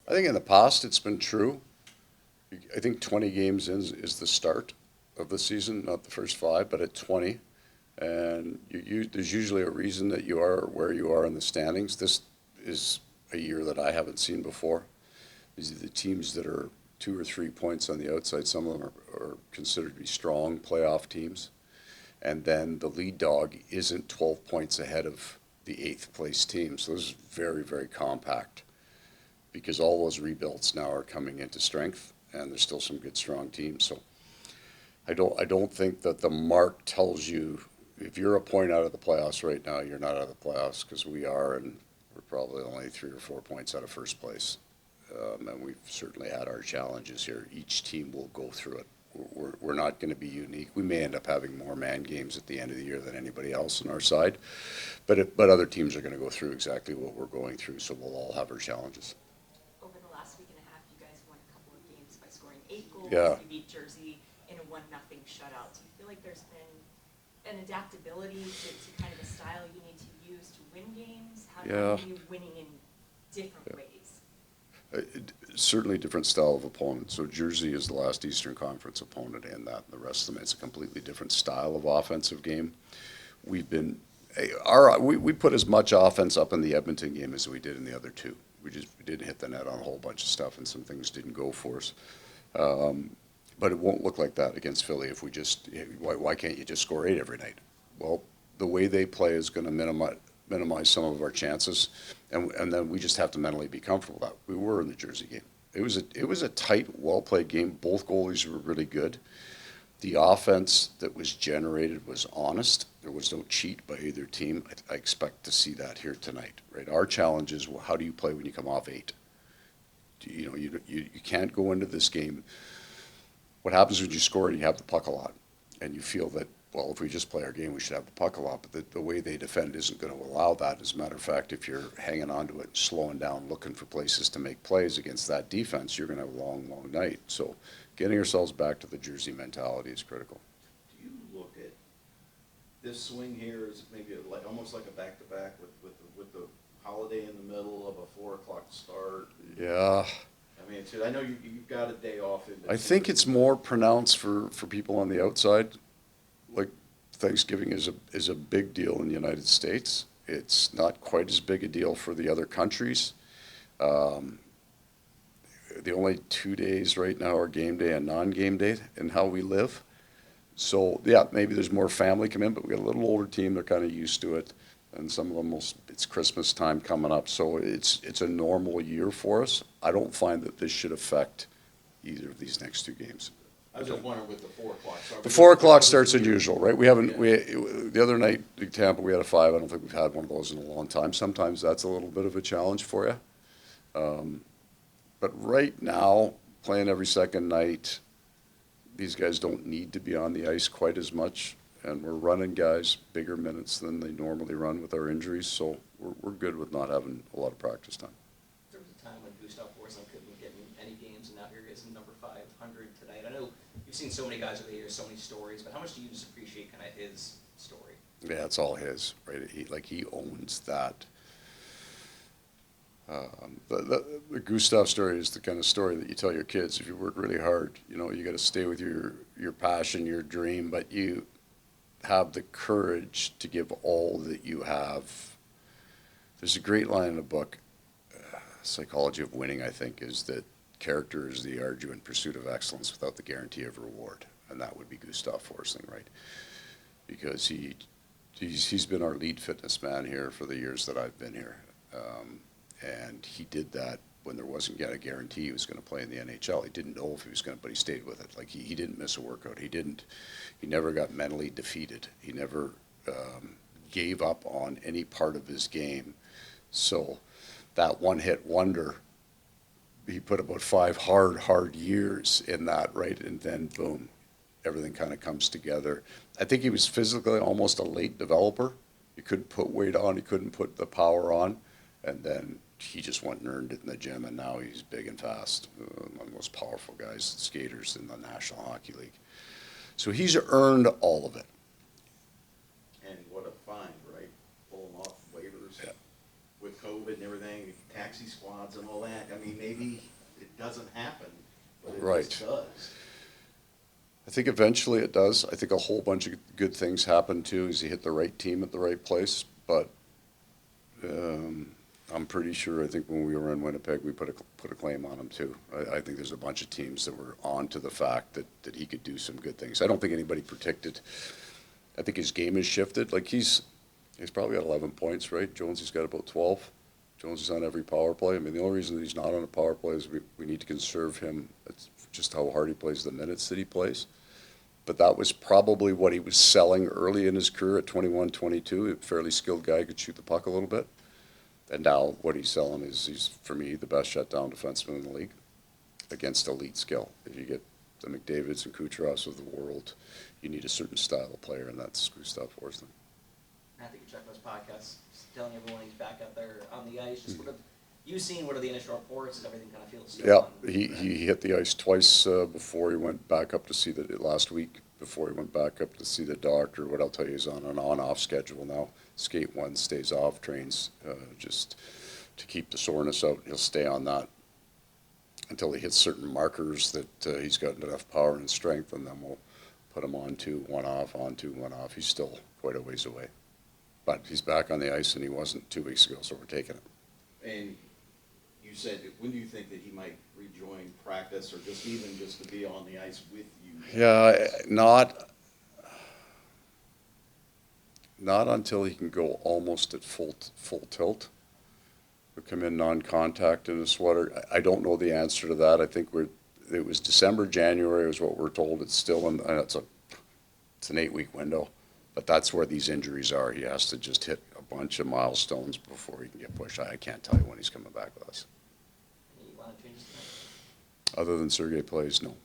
I think in the past it's been true. I think 20 games is the start of the season, not the first five, but at 20. And there's usually a reason that you are where you are in the standings. This is a year that I haven't seen before. These are the teams that are 2 or 3 points on the outside. Some of them are considered to be strong playoff teams. And then the lead dog isn't 12 points ahead of the eighth place team. So this is very, very compact because all those rebuilds now are coming into strength, and there's still some good, strong teams. So I don't think that the mark tells you if you're a point out of the playoffs right now, you're not out of the playoffs, because we are, and we're probably only 3 or 4 points out of first place. And we've certainly had our challenges here. Each team will go through it. We're not going to be unique. We may end up having more man games at the end of the year than anybody else on our side, but other teams are going to go through exactly what we're going through, so we'll all have our challenges. Over the last week and a half, you guys won a couple of games by scoring 8 goals. Yeah. You beat Jersey in a 1-0 shutout. Do you feel like there's been an adaptability to kind of the style you need to use to win games? How are you winning in different ways? Certainly different style of opponent. So Jersey is the last Eastern Conference opponent in that. The rest of them, it's a completely different style of offensive game. We put as much offense up in the Edmonton game as we did in the other two. We didn't hit the net on a whole bunch of stuff, and some things didn't go for us. But it won't look like that against Philly if we just, why can't you just score 8 every night? Well, the way they play is going to minimize some of our chances, and then we just have to mentally be comfortable with that. We were in the Jersey game. It was a tight, well-played game. Both goalies were really good. The offense that was generated was honest. There was no cheat by either team. I expect to see that here tonight. Right? Our challenge is, well, how do you play when you come off 8? You can't go into this game. What happens when you score and you have the puck a lot, and you feel that, well, if we just play our game, we should have the puck a lot, but the way they defend isn't going to allow that. As a matter of fact, if you're hanging on to it, slowing down, looking for places to make plays against that defense, you're going to have a long, long night. So getting ourselves back to the Jersey mentality is critical. Do you look at this swing here as maybe almost like a back-to-back with the holiday in the middle of a 4 o'clock start? Yeah. I mean, I know you've got a day off. I think it's more pronounced for people on the outside. Like Thanksgiving is a big deal in the United States. It's not quite as big a deal for the other countries. The only 2 days right now are game day and non-game day in how we live. So yeah, maybe there's more family come in, but we got a little older team. They're kind of used to it, and some of them it's Christmas time coming up. So it's a normal year for us. I don't find that this should affect either of these next 2 games. I was just wondering with the 4 o'clock start. The 4 o'clock start's unusual, right? The other night in Tampa we had a 5. I don't think we've had one of those in a long time. Sometimes that's a little bit of a challenge for you. But right now, playing every second night, these guys don't need to be on the ice quite as much, and we're running guys bigger minutes than they normally run with our injuries, so we're good with not having a lot of practice time. There was a time when Gus Forsling couldn't get in any games, and now here he is in number 500 tonight. I know you've seen so many guys over the years, so many stories, but how much do you just appreciate kind of his story? Yeah, it's all his, right? He owns that. The Gustav story is the kind of story that you tell your kids. If you work really hard, you got to stay with your passion, your dream, but you have the courage to give all that you have. There's a great line in the book, Psychology of Winning, I think, is that character is the arduous pursuit of excellence without the guarantee of reward, and that would be Gustav Forsling, right? Because he's been our lead fitness man here for the years that I've been here. And he did that when there wasn't yet a guarantee he was going to play in the NHL. He didn't know if he was going to, but he stayed with it. Like he didn't miss a workout. He never got mentally defeated. He never gave up on any part of his game. So that one-hit wonder, he put about 5 hard years in that, right? And then boom, everything kind of comes together. I think he was physically almost a late developer. He couldn't put weight on. He couldn't put the power on. And then he just went and earned it in the gym, and now he's big and fast. One of the most powerful guys, skaters in the National Hockey League. So he's earned all of it. And what a find, right? Pull him off waivers Yeah. with COVID and everything, taxi squads and all that. I mean, maybe hasn't happened, but it Right. just does. I think eventually it does. I think a whole bunch of good things happen too, as he hit the right team at the right place. But I'm pretty sure, I think when we were in Winnipeg, we put a claim on him too. I think there's a bunch of teams that were on to the fact that he could do some good things. I don't think anybody predicted. I think his game has shifted. Like he's probably got 11 points, right? Jonesy's got about 12. Jones is on every power play. I mean, the only reason that he's not on a power play is we need to conserve him. It's just how hard he plays the minutes that he plays. But that was probably what he was selling early in his career at 21, 22. A fairly skilled guy, could shoot the puck a little bit. And now what he's selling is he's, for me, the best shutdown defenseman in the league against elite skill. If you get the McDavids and Kucherovs of the world, you need a certain style of player, and that's Gus Forsling. Matthew Tkachuk on his podcast, just telling everyone he's back out there on the ice. Just what have you seen? What are the initial reports? Does everything kind of feel still Yeah, he hit the ice twice before he went back up to see last week, before he went back up to see the doctor. What I'll tell you is on an on-off schedule now. Skate 1, stays off, trains just to keep the soreness out. He'll stay on that until he hits certain markers that he's got enough power and strength, and then we'll put him on 2, 1 off, on 2, 1 off. He's still quite a ways away. But he's back on the ice, and he wasn't 2 weeks ago, so we're taking it. And you said, when do you think that he might rejoin practice, or just to be on the ice with you? Yeah, not until he can go almost at full tilt. He'll come in non-contact in a sweater. I don't know the answer to that. I think it was December, January is what we're told. It's still it's an 8-week window, but that's where these injuries are. He has to just hit a bunch of milestones before he can get pushed. I can't tell you when he's coming back with us. Any line changes tonight? Other than Sergei plays, no.